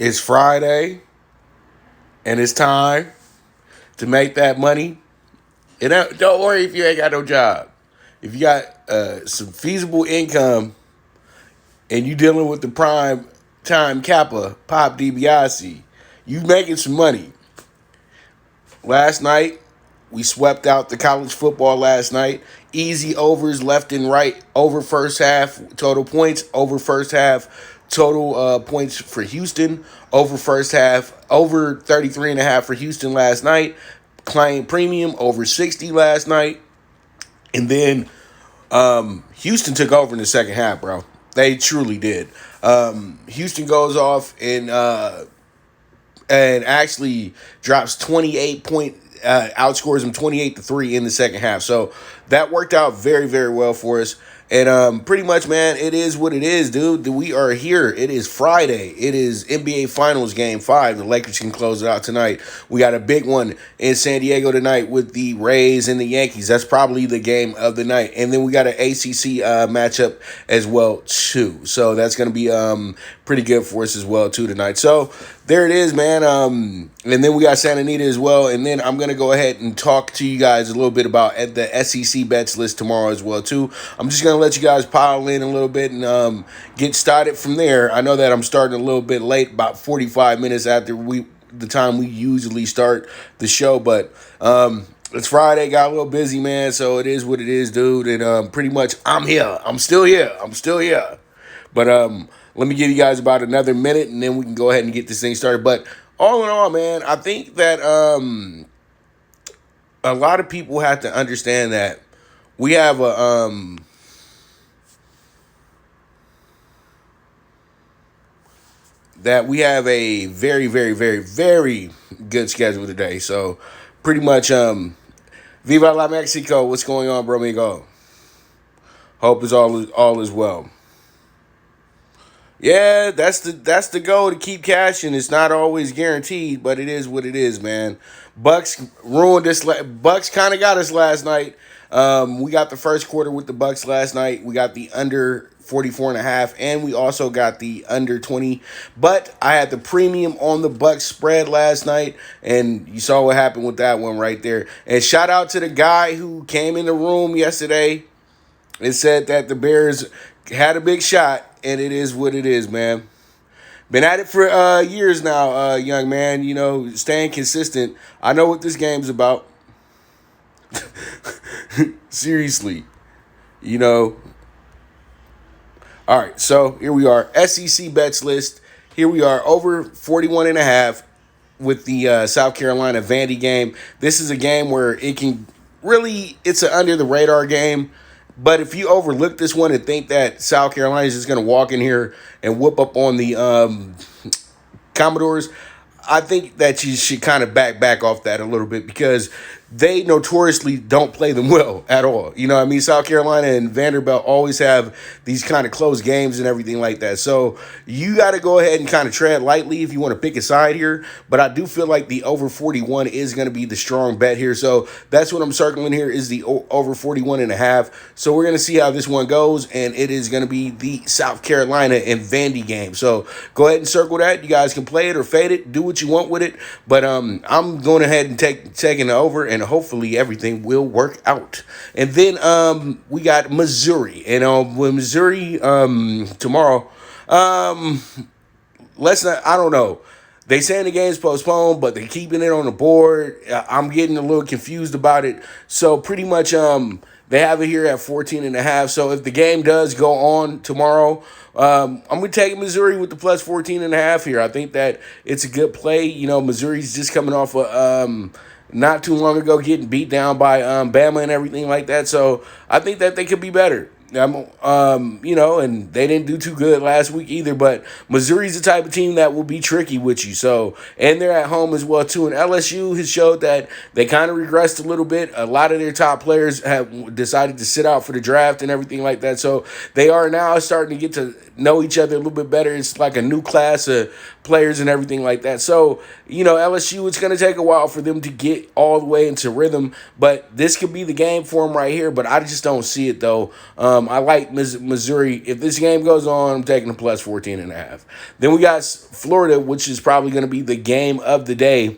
It's Friday, and it's time to make that money. And don't worry if you ain't got no job. If you got some feasible income and you dealing with the prime time Kappa, Pop DiBiase, you making some money. Last night, we swept out the college football last night. Easy overs left and right. Over first half total points. Over first half total points for Houston. Over first half. Over 33.5 for Houston last night. Client premium over 60 last night. And then Houston took over in the second half, bro. They truly did. Houston goes off and actually drops 28 point, outscores them 28-3 in the second half. So that worked out very, very well for us. And pretty much, man, it is what it is, dude. We are here. It is Friday. It is NBA Finals Game 5. The Lakers can close it out tonight. We got a big one in San Diego tonight with the Rays and the Yankees. That's probably the game of the night. And then we got an ACC matchup as well, too. So that's going to be pretty good for us as well, too, tonight. So there it is, man. And then we got Santa Anita as well. And then I'm going to go ahead and talk to you guys a little bit about the SEC bets list tomorrow as well, too. I'm just going to let you guys pile in a little bit and get started from there. I know that I'm starting a little bit late, about 45 minutes after the time we usually start the show. But it's Friday, got a little busy, man. So it is what it is, dude. And pretty much I'm here. I'm still here. But let me give you guys about another minute, and then we can go ahead and get this thing started. But all in all, man, I think that a lot of people have to understand that we have a very, very, very, very good schedule today. So pretty much, Viva la Mexico. What's going on, bro, amigo? Hope is all is well. Yeah, that's the goal, to keep cashing. It's not always guaranteed, but it is what it is, man. Bucks ruined us. Bucks kind of got us last night. We got the first quarter with the Bucks last night. We got the under 44.5, and we also got the under 20. But I had the premium on the Bucks spread last night, and you saw what happened with that one right there. And shout out to the guy who came in the room yesterday and said that the Bears had a big shot, and it is what it is, man. Been at it for years now, young man. You know, staying consistent. I know what this game's about. Seriously. You know. All right, so here we are. SEC bets list. Here we are, over 41.5 with the South Carolina Vandy game. This is a game where it's an under-the-radar game. But if you overlook this one and think that South Carolina is just going to walk in here and whoop up on the Commodores, I think that you should kind of back off that a little bit, because they notoriously don't play them well at all. You know what I mean? South Carolina and Vanderbilt always have these kind of close games and everything like that. So you got to go ahead and kind of tread lightly if you want to pick a side here. But I do feel like the over 41 is going to be the strong bet here. So that's what I'm circling here, is the over 41.5. So we're going to see how this one goes. And it is going to be the South Carolina and Vandy game. So go ahead and circle that. You guys can play it or fade it. Do what you want with it. But I'm going ahead and taking the over, and hopefully everything will work out. And then we got Missouri. And with Missouri tomorrow, I don't know. They saying the game's postponed, but they're keeping it on the board. I'm getting a little confused about it. So pretty much they have it here at 14.5. So if the game does go on tomorrow, I'm going to take Missouri with the plus 14.5 here. I think that it's a good play. You know, Missouri's just coming off not too long ago getting beat down by Bama and everything like that. So I think that they could be better. You know, and they didn't do too good last week either. But Missouri's the type of team that will be tricky with you. So, and they're at home as well too. And LSU has showed that they kind of regressed a little bit. A lot of their top players have decided to sit out for the draft and everything like that. So they are now starting to get to know each other a little bit better. It's like a new class of players and everything like that. So, you know, LSU, it's going to take a while for them to get all the way into rhythm, but this could be the game for them right here. But I just don't see it, though. I like Missouri. If this game goes on, I'm taking the plus 14.5. Then we got Florida, which is probably going to be the game of the day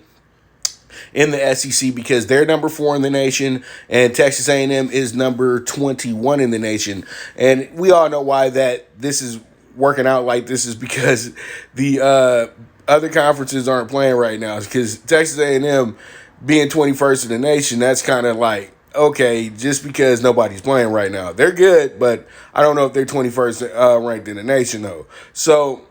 in the SEC because they're number 4 in the nation and Texas A&M is number 21 in the nation. And we all know why that this is working out like this is because the other conferences aren't playing right now. Because Texas A&M being 21st in the nation, that's kind of like, okay, just because nobody's playing right now. They're good, but I don't know if they're 21st ranked in the nation, though. So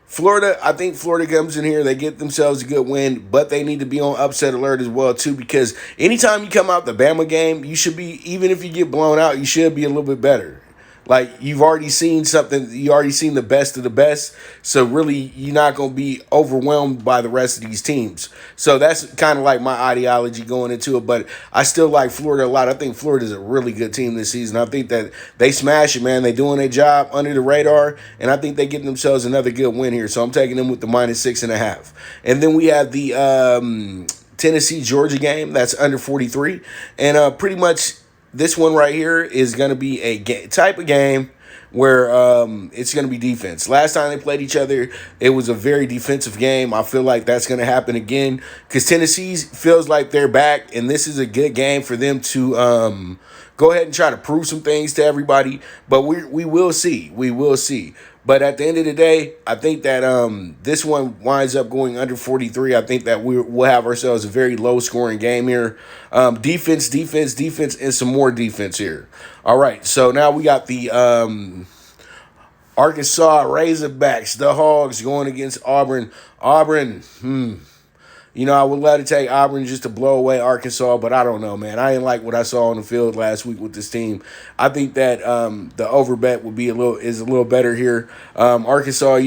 Florida, I think Florida comes in here, they get themselves a good win, but they need to be on upset alert as well, too, because anytime you come out the Bama game, you should be, even if you get blown out, you should be a little bit better. Like, you've already seen something, you already seen the best of the best, so really, you're not going to be overwhelmed by the rest of these teams. So that's kind of like my ideology going into it, but I still like Florida a lot. I think Florida's a really good team this season. I think that they smash it, man. They're doing their job under the radar, and I think they're getting themselves another good win here, so I'm taking them with the minus 6.5. And then we have the Tennessee-Georgia game. That's under 43, and pretty much this one right here is going to be a type of game where it's going to be defense. Last time they played each other, it was a very defensive game. I feel like that's going to happen again because Tennessee feels like they're back, and this is a good game for them to go ahead and try to prove some things to everybody. But we will see. We will see. But at the end of the day, I think that this one winds up going under 43. I think that we'll have ourselves a very low-scoring game here. Defense, and some more defense here. All right, so now we got the Arkansas Razorbacks, the Hogs, going against Auburn. You know, I would love to take Auburn just to blow away Arkansas, but I don't know, man. I didn't like what I saw on the field last week with this team. I think that the overbet would be a little better here. Arkansas,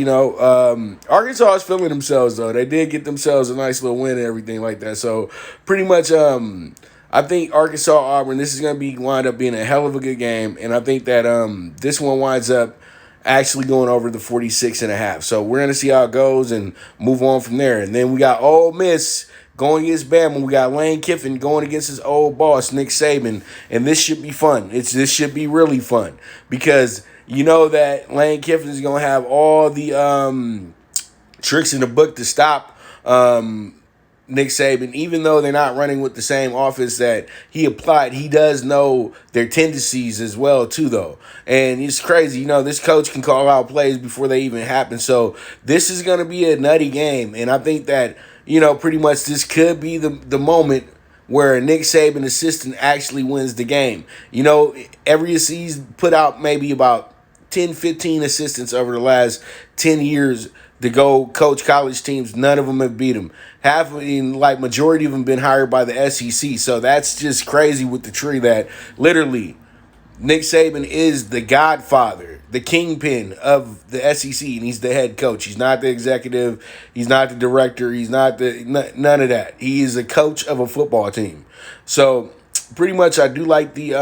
Arkansas is feeling themselves though. They did get themselves a nice little win and everything like that. So pretty much, I think Arkansas Auburn. This is gonna wind up being a hell of a good game, and I think that this one winds up actually going over the 46.5. So we're going to see how it goes and move on from there. And then we got Ole Miss going against Bama. We got Lane Kiffin going against his old boss, Nick Saban. And this should be fun. This should be really fun because you know that Lane Kiffin is going to have all the tricks in the book to stop Nick Saban, even though they're not running with the same offense that he applied, he does know their tendencies as well, too, though. And it's crazy. This coach can call out plays before they even happen. So this is going to be a nutty game. And I think that, pretty much this could be the moment where a Nick Saban assistant actually wins the game. Every season put out maybe about 10, 15 assistants over the last 10 years to go coach college teams. None of them have beat him. Majority of them been hired by the SEC. So that's just crazy with the tree that literally Nick Saban is the godfather, the kingpin of the SEC, and he's the head coach. He's not the executive. He's not the director. He's not none of that. He is a coach of a football team. So pretty much I do like the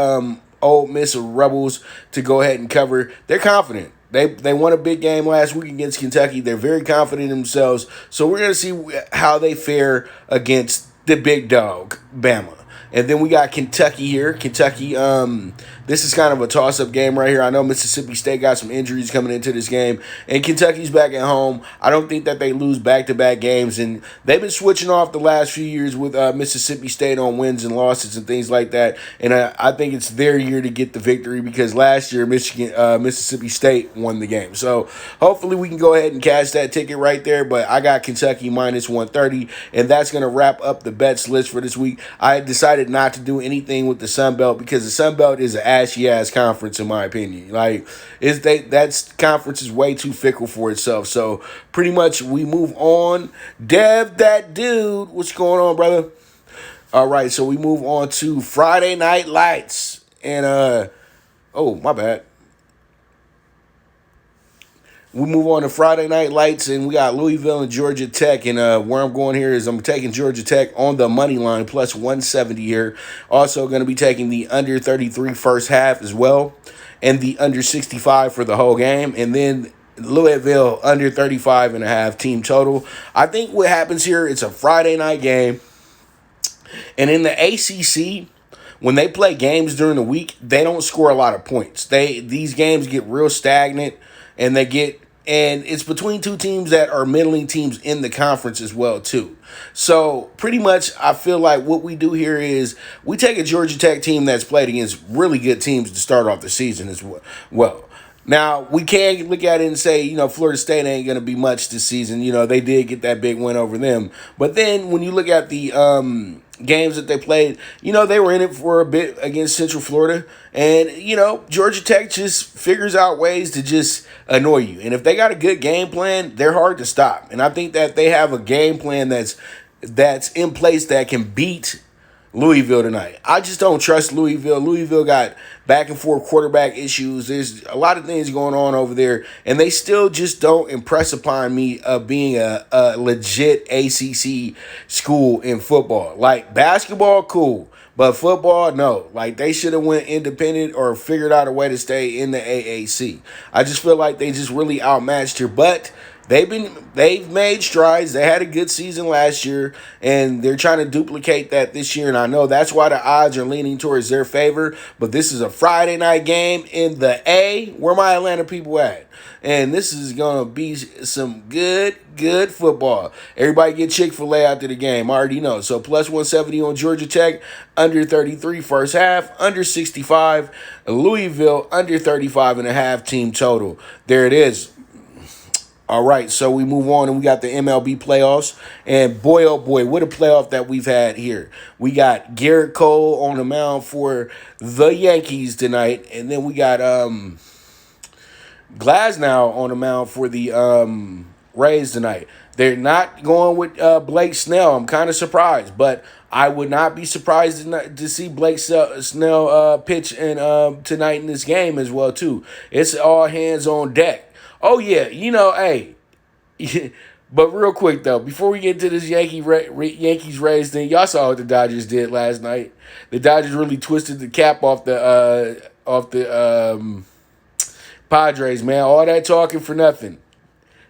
Ole Miss Rebels to go ahead and cover. They're confident. They won a big game last week against Kentucky. They're very confident in themselves. So we're going to see how they fare against the big dog, Bama. And then we got Kentucky here. Kentucky, this is kind of a toss-up game right here. I know Mississippi State got some injuries coming into this game. And Kentucky's back at home. I don't think that they lose back-to-back games. And they've been switching off the last few years with Mississippi State on wins and losses and things like that. And I think it's their year to get the victory because last year Mississippi State won the game. So hopefully we can go ahead and cash that ticket right there. But I got Kentucky minus 130. And that's going to wrap up the bets list for this week. I decided not to do anything with the Sun Belt because the Sun Belt is an ashy-ass conference in my opinion. That conference is way too fickle for itself. So pretty much we move on. Dev, that dude, what's going on, brother? All right, so we move on to Friday Night Lights. And, oh, my bad. We move on to Friday Night Lights, and we got Louisville and Georgia Tech. And where I'm going here is I'm taking Georgia Tech on the money line, plus 170 here. Also going to be taking the under 33 first half as well, and the under 65 for the whole game. And then Louisville under 35.5 team total. I think what happens here, it's a Friday night game. And in the ACC, when they play games during the week, they don't score a lot of points. These games get real stagnant, and and it's between two teams that are middling teams in the conference as well too. So pretty much, I feel like what we do here is we take a Georgia Tech team that's played against really good teams to start off the season as well. Now, we can look at it and say, Florida State ain't going to be much this season. They did get that big win over them. But then when you look at the games that they played, they were in it for a bit against Central Florida. And, Georgia Tech just figures out ways to just annoy you. And if they got a good game plan, they're hard to stop. And I think that they have a game plan that's in place that can beat Louisville tonight. I just don't trust Louisville. Louisville got back and forth quarterback issues. There's a lot of things going on over there, and they still just don't impress upon me of being a legit ACC school in football. Like basketball, cool, but football, no. Like they should have went independent or figured out a way to stay in the AAC. I just feel like they just really outmatched here, but they've made strides. They had a good season last year, and they're trying to duplicate that this year. And I know that's why the odds are leaning towards their favor. But this is a Friday night game in the A. Where my Atlanta people at? And this is gonna be some good football. Everybody get Chick-fil-A after the game. I already know. So plus 170 on Georgia Tech, under 33 first half, under 65. Louisville under 35.5 team total. There it is. All right, so we move on, and we got the MLB playoffs. And boy, oh boy, what a playoff that we've had here. We got Garrett Cole on the mound for the Yankees tonight. And then we got Glasnow on the mound for the Rays tonight. They're not going with Blake Snell. I'm kind of surprised, but I would not be surprised to see Blake Snell pitch tonight in this game as well, too. It's all hands on deck. Oh, yeah, hey. But real quick, though, before we get to this Yankees-Rays thing, y'all saw what the Dodgers did last night. The Dodgers really twisted the cap off the Padres, man. All that talking for nothing.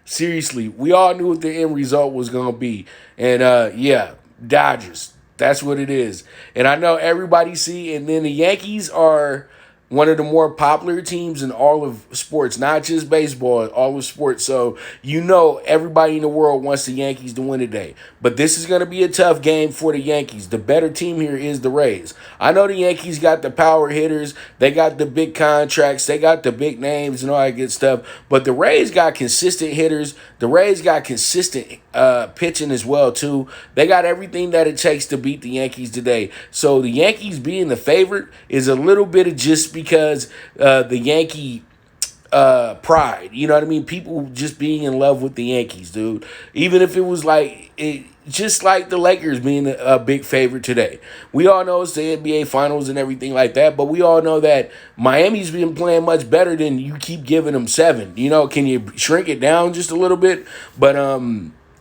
Seriously, we all knew what the end result was going to be. And, yeah, Dodgers. That's what it is. And I know everybody and then the Yankees are one of the more popular teams in all of sports, not just baseball, all of sports. So, everybody in the world wants the Yankees to win today. But this is going to be a tough game for the Yankees. The better team here is the Rays. I know the Yankees got the power hitters. They got the big contracts. They got the big names and all that good stuff. But the Rays got consistent hitters. The Rays got consistent pitching as well, too. They got everything that it takes to beat the Yankees today. So the Yankees being the favorite is a little bit of just because the Yankee pride. You know what I mean? People just being in love with the Yankees, dude. Even if it was just like the Lakers being a big favorite today. We all know it's the NBA Finals and everything like that, but we all know that Miami's been playing much better than you keep giving them 7. Can you shrink it down just a little bit? But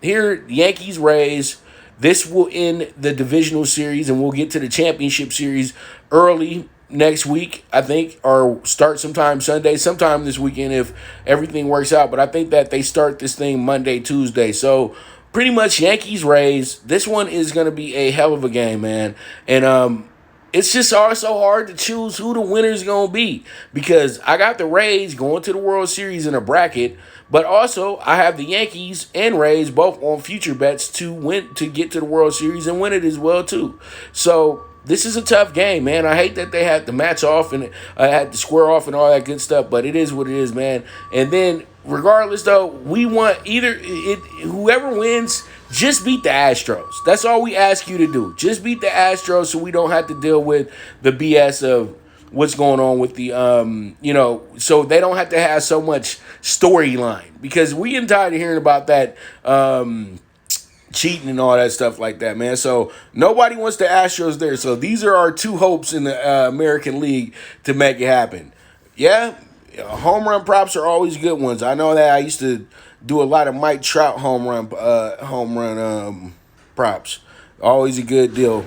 here, Yankees, Rays, this will end the divisional series, and we'll get to the championship series early next week, I think, or start sometime Sunday, sometime this weekend if everything works out. But I think that they start this thing Monday, Tuesday. So pretty much Yankees, Rays. This one is going to be a hell of a game, man. And it's just so hard to choose who the winner is going to be because I got the Rays going to the World Series in a bracket, but also I have the Yankees and Rays both on future bets to get to the World Series and win it as well, too. So this is a tough game, man. I hate that they had to match off and had to square off and all that good stuff, but it is what it is, man. And then, regardless, though, we want whoever wins, just beat the Astros. That's all we ask you to do. Just beat the Astros so we don't have to deal with the BS of what's going on with the, so they don't have to have so much storyline because we getting tired of hearing about that, cheating and all that stuff like that, man. So nobody wants the Astros there. So these are our two hopes in the American League to make it happen. Yeah, home run props are always good ones. I know that I used to do a lot of Mike Trout home run props. Always a good deal.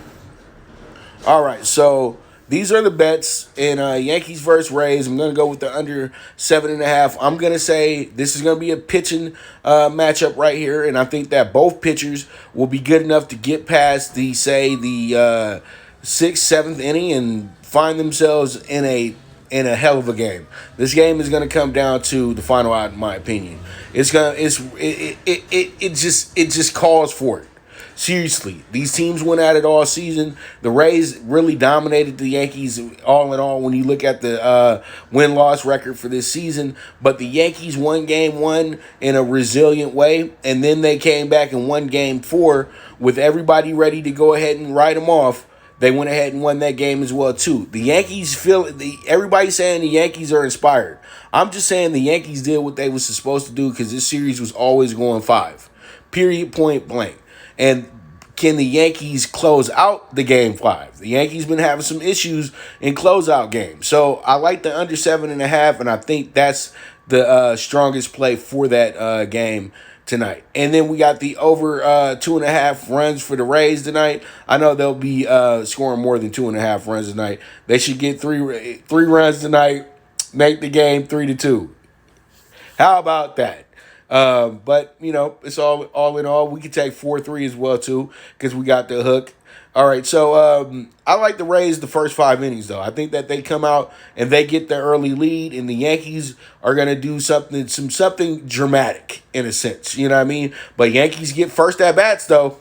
All right, so these are the bets in Yankees versus Rays. I'm going to go with the under 7.5. I'm going to say this is going to be a pitching matchup right here, and I think that both pitchers will be good enough to get past the sixth, seventh inning and find themselves in a hell of a game. This game is going to come down to the final out, in my opinion. It just calls for it. Seriously, these teams went at it all season. The Rays really dominated the Yankees all in all when you look at the win-loss record for this season. But the Yankees won game one in a resilient way, and then they came back and won game four with everybody ready to go ahead and write them off. They went ahead and won that game as well too. The Yankees everybody's saying the Yankees are inspired. I'm just saying the Yankees did what they was supposed to do because this series was always going five. Period, point blank. And can the Yankees close out the game five? The Yankees been having some issues in closeout games. So I like the under 7.5, and I think that's the strongest play for that game tonight. And then we got the over 2.5 runs for the Rays tonight. I know they'll be scoring more than 2.5 runs tonight. They should get three runs tonight, make the game 3-2. How about that? But, it's all in all. We could take 4-3 as well, too, because we got the hook. All right, so I like the Rays the first 5 innings, though. I think that they come out and they get the early lead, and the Yankees are going to do something dramatic, in a sense. You know what I mean? But Yankees get first at-bats, though.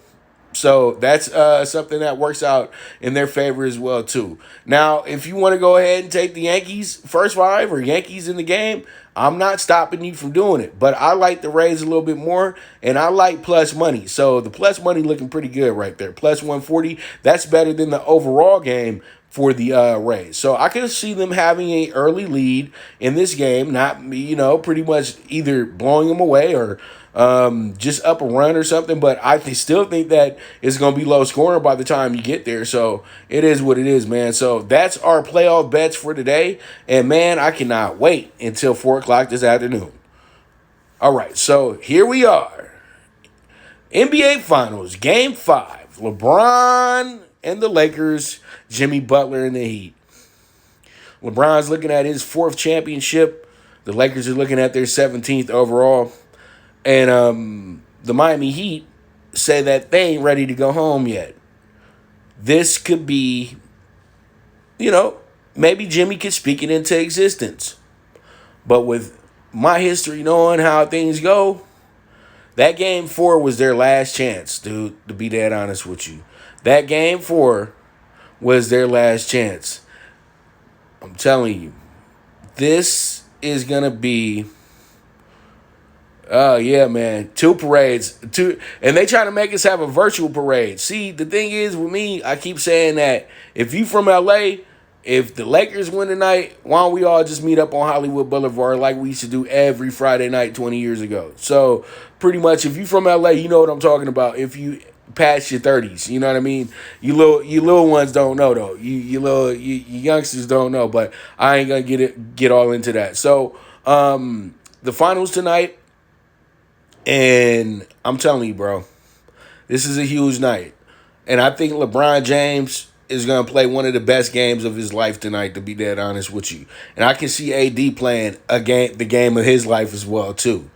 So that's something that works out in their favor as well, too. Now, if you want to go ahead and take the Yankees first five or Yankees in the game, I'm not stopping you from doing it. But I like the Rays a little bit more, and I like plus money. So the plus money looking pretty good right there. Plus 140, that's better than the overall game for the Rays. So I can see them having an early lead in this game, not, pretty much either blowing them away or just up a run or something, but I still think that it's going to be low scoring by the time you get there. So it is what it is, man. So that's our playoff bets for today. And man, I cannot wait until 4 o'clock this afternoon. All right, so here we are. NBA Finals, Game 5. LeBron and the Lakers, Jimmy Butler and the Heat. LeBron's looking at his 4th championship. The Lakers are looking at their 17th overall. And the Miami Heat say that they ain't ready to go home yet. This could be, maybe Jimmy could speak it into existence. But with my history knowing how things go, that game 4 was their last chance, dude, to be dead honest with you. That game 4 was their last chance. I'm telling you, this is going to be... Oh, yeah, man. 2 parades. And they trying to make us have a virtual parade. See, the thing is with me, I keep saying that if you from L.A., if the Lakers win tonight, why don't we all just meet up on Hollywood Boulevard like we used to do every Friday night 20 years ago? So, pretty much, if you from L.A., you know what I'm talking about. If you past your 30s, you know what I mean? You little ones don't know, though. You youngsters don't know, but I ain't going to get all into that. So, the finals tonight, and I'm telling you, bro, this is a huge night. And I think LeBron James is going to play one of the best games of his life tonight, to be dead honest with you. And I can see AD playing the game of his life as well, too.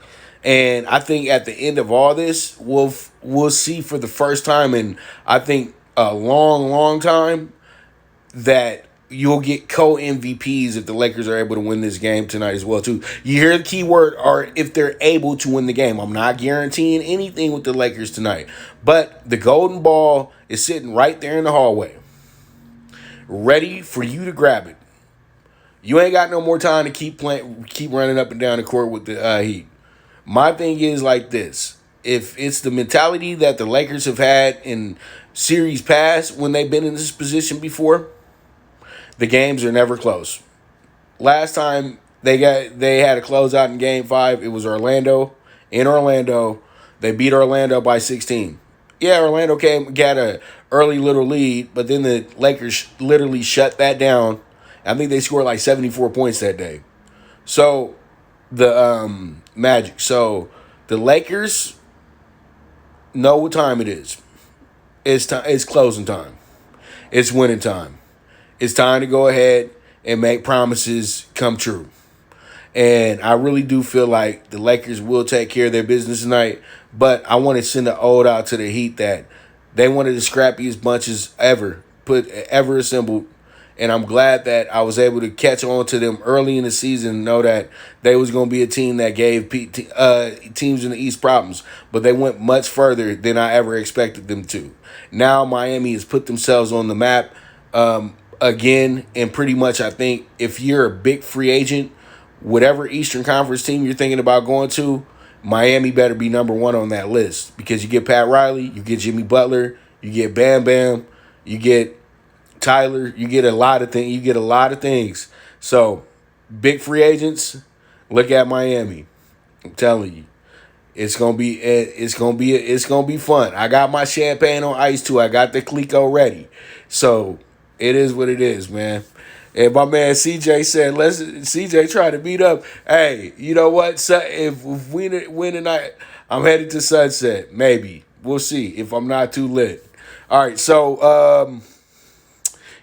And I think at the end of all this, we'll see for the first time in, I think, a long, long time that you'll get co-MVPs if the Lakers are able to win this game tonight as well, too. You hear the key word, or if they're able to win the game. I'm not guaranteeing anything with the Lakers tonight. But the golden ball is sitting right there in the hallway, ready for you to grab it. You ain't got no more time to keep running up and down the court with the Heat. My thing is like this. If it's the mentality that the Lakers have had in series past when they've been in this position before, the games are never close. Last time they had a closeout in Game 5, it was Orlando. In Orlando, they beat Orlando by 16. Yeah, Orlando got a early little lead, but then the Lakers literally shut that down. I think they scored like 74 points that day. So, the Magic. So, the Lakers know what time it is. It's closing time. It's winning time. It's time to go ahead and make promises come true. And I really do feel like the Lakers will take care of their business tonight. But I want to send an ode out to the Heat that they one of the scrappiest bunches ever ever assembled. And I'm glad that I was able to catch on to them early in the season and know that they was going to be a team that gave teams in the East problems. But they went much further than I ever expected them to. Now Miami has put themselves on the map again. And pretty much I think if you're a big free agent, whatever Eastern Conference team you're thinking about going to, Miami better be number one on that list. Because you get Pat Riley, you get Jimmy Butler, you get Bam Bam, you get Tyler, you get a lot of things. You get a lot of things. So, big free agents, look at Miami. I'm telling you, it's gonna be fun. I got my champagne on ice too. I got the Clico ready. So, it is what it is, man. And my man CJ said, "Let's." CJ try to beat up. Hey, you know what? So if we win tonight, I'm headed to Sunset. Maybe we'll see if I'm not too lit. All right, so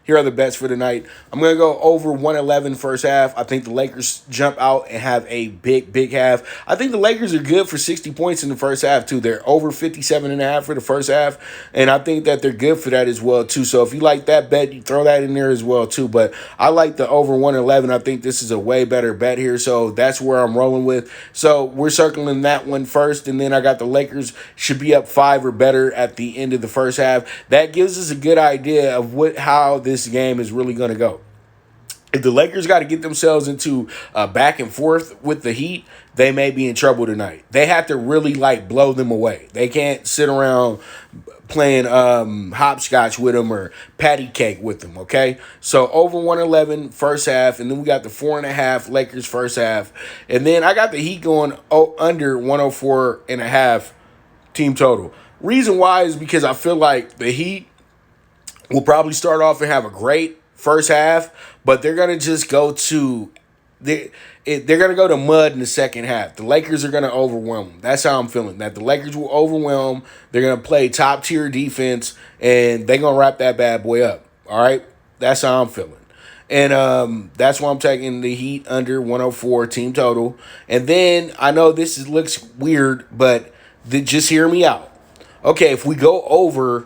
here are the bets for tonight. I'm going to go over 111 first half. I think the Lakers jump out and have a big half. I think the Lakers are good for 60 points in the first half, too. They're over 57.5 for the first half, and I think that they're good for that as well, too. So if you like that bet, you throw that in there as well, too. But I like the over 111. I think this is a way better bet here, so that's where I'm rolling with. So we're circling that one first, and then I got the Lakers should be up 5 or better at the end of the first half. That gives us a good idea of how this game is really going to go. If the Lakers got to get themselves into back and forth with the Heat, they may be in trouble tonight. They have to really blow them away. They can't sit around playing hopscotch with them or patty cake with them, okay? So over 111 first half, and then we got the 4.5 Lakers first half. And then I got the Heat going under 104.5 team total. Reason why is because I feel like the Heat will probably start off and have a great first half, but they're going to just go to they're going to go to mud in the second half. The Lakers are going to overwhelm them. That's how I'm feeling. That the Lakers will overwhelm. They're going to play top tier defense, and they're going to wrap that bad boy up. All right? That's how I'm feeling. And that's why I'm taking the Heat under 104 team total. And then I know this looks weird, but just hear me out. Okay, if we go over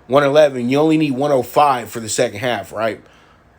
111, you only need 105 for the second half, right?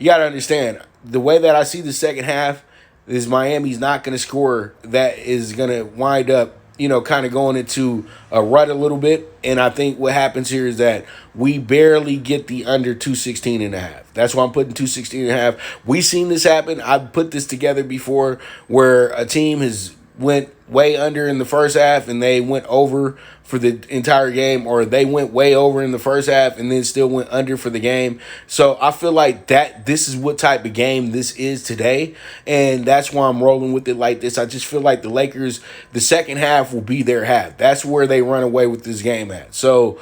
You got to understand, the way that I see the second half is Miami's not going to score. That is going to wind up, kind of going into a rut a little bit. And I think what happens here is that we barely get the under 216.5. That's why I'm putting 216.5. We've seen this happen. I've put this together before where a team has went way under in the first half and they went over for the entire game, or they went way over in the first half and then still went under for the game. So I feel like that this is what type of game this is today, and that's why I'm rolling with it like this. I just feel like the Lakers, the second half will be their half. That's where they run away with this game at. So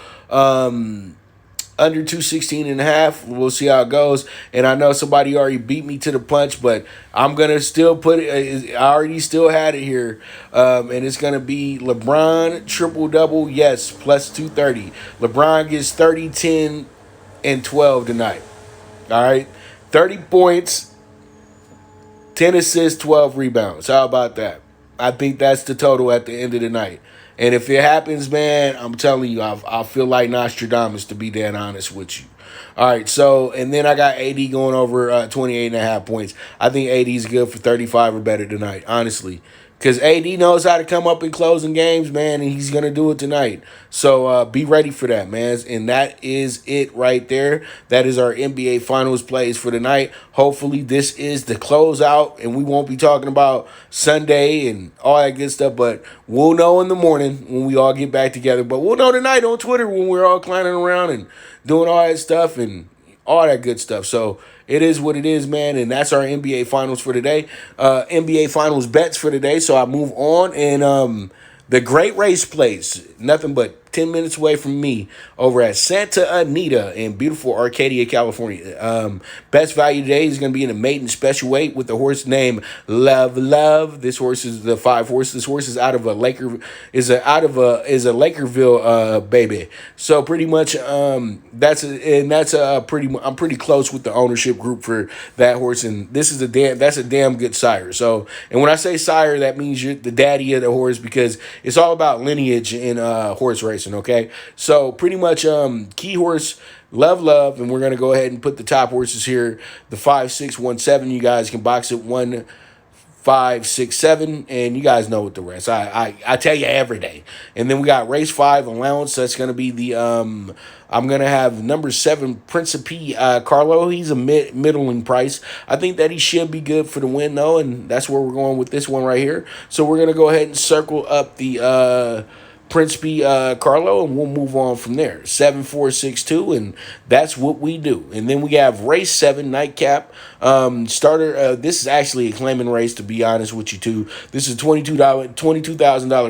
under 216.5. We'll see how it goes. And I know somebody already beat me to the punch, but I'm going to still put it. I already still had it here. And it's going to be LeBron triple-double, yes, plus 230. LeBron gets 30, 10, and 12 tonight. All right? 30 points, 10 assists, 12 rebounds. How about that? I think that's the total at the end of the night. And if it happens, man, I'm telling you, I feel like Nostradamus, to be dead honest with you. All right, so, and then I got AD going over 28.5 points. I think AD is good for 35 or better tonight, honestly. Because AD knows how to come up in closing games, man, and he's going to do it tonight. So be ready for that, man. And that is it right there. That is our NBA Finals plays for tonight. Hopefully this is the closeout, and we won't be talking about Sunday and all that good stuff. But we'll know in the morning when we all get back together. But we'll know tonight on Twitter when we're all clowning around and doing all that stuff and all that good stuff. So it is what it is, man, and that's our NBA Finals for today. NBA Finals bets for today. So I move on, and the Great Race Place, nothing but 10 minutes away from me, over at Santa Anita in beautiful Arcadia, California. Best value today is going to be in a maiden special weight with the horse named Love. This horse is the 5 horse. This horse is out of a Lakerville baby. So pretty much I'm pretty close with the ownership group for that horse, and that's a damn good sire. So, and when I say sire, that means you're the daddy of the horse, because it's all about lineage in horse racing. Okay, so pretty much key horse love, and we're going to go ahead and put the top horses here. The 5, 6, 1, 7. You guys can box it 1, 5, 6, 7, and you guys know what the rest. I tell you every day. And then we got race 5 allowance. That's going to be the I'm going to have number 7 Principe Carlo. He's a middling price. I think that he should be good for the win though, and that's where we're going with this one right here. So we're going to go ahead and circle up the Principe Carlo, and we'll move on from there. 7-4-6-2, and that's what we do. And then we have race 7 nightcap starter. This is actually a claiming race, to be honest with you too. This is $22,000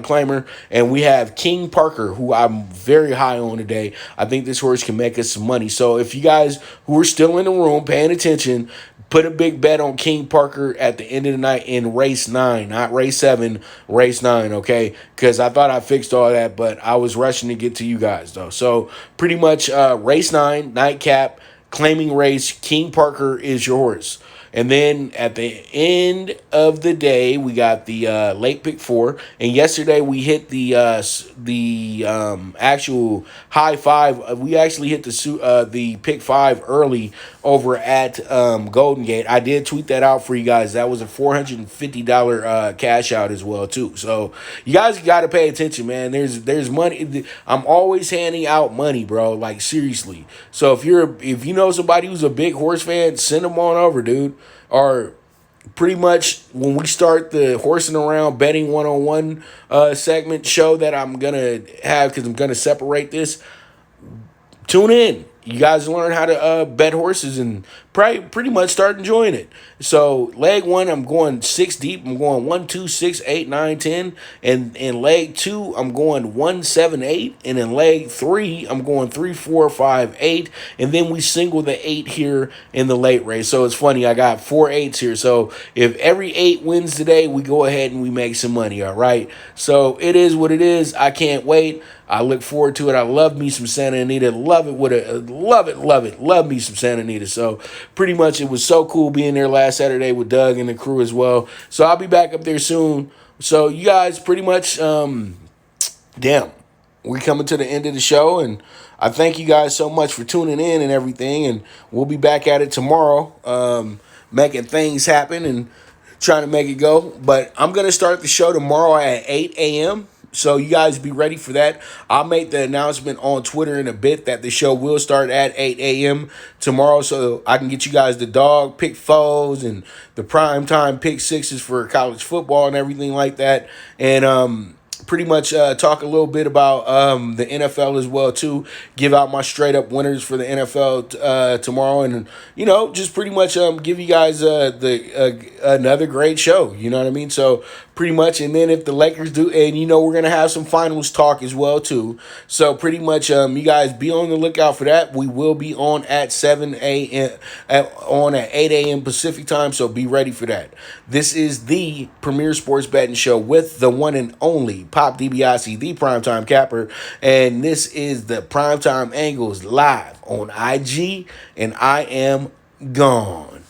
claimer, and we have King Parker, who I'm very high on today. I think this horse can make us some money. So if you guys who are still in the room paying attention, put a big bet on King Parker at the end of the night in race 9, not race 7, race 9, okay? Because I thought I fixed all that, but I was rushing to get to you guys, though. So pretty much race 9, nightcap, claiming race, King Parker is your horse. And then at the end of the day, we got the late pick 4. And yesterday we hit the actual high 5. We actually hit the pick 5 early over at Golden Gate. I did tweet that out for you guys. That was a $450 cash out as well too. So you guys got to pay attention, man. There's money. I'm always handing out money, bro. Like seriously. So if you know somebody who's a big horse fan, send them on over, dude. Or pretty much when we start the horsing around betting one-on-one segment show that I'm gonna have, because I'm gonna separate this, tune in. You guys learn how to bet horses and pretty much start enjoying it. So leg 1, I'm going 6 deep. I'm going 1, 2, 6, 8, 9, 10. And in leg 2, I'm going 1, 7, 8. And in leg 3, I'm going 3, 4, 5, 8. And then we single the 8 here in the late race. So it's funny, I got 4 8s here. So if every 8 wins today, we go ahead and we make some money, all right? So it is what it is. I can't wait. I look forward to it. I love me some Santa Anita. Love me some Santa Anita. So pretty much it was so cool being there last Saturday with Doug and the crew as well. So I'll be back up there soon. So you guys pretty much, we're coming to the end of the show. And I thank you guys so much for tuning in and everything. And we'll be back at it tomorrow, making things happen and trying to make it go. But I'm going to start the show tomorrow at 8 a.m., so you guys be ready for that. I'll make the announcement on Twitter in a bit that the show will start at 8 a.m. tomorrow, so I can get you guys the dog pick foes and the primetime pick 6s for college football and everything like that. And pretty much talk a little bit about the NFL as well too. Give out my straight up winners for the NFL tomorrow, and just pretty much give you guys another great show. You know what I mean? So pretty much, and then if the Lakers do, and we're gonna have some finals talk as well too. So pretty much, you guys be on the lookout for that. We will be on at 7 a.m. at 8 a.m. Pacific time. So be ready for that. This is the premier sports betting show with the one and only Pop DiBiase, the Primetime Capper, and this is the Primetime Angles live on IG, and I am gone.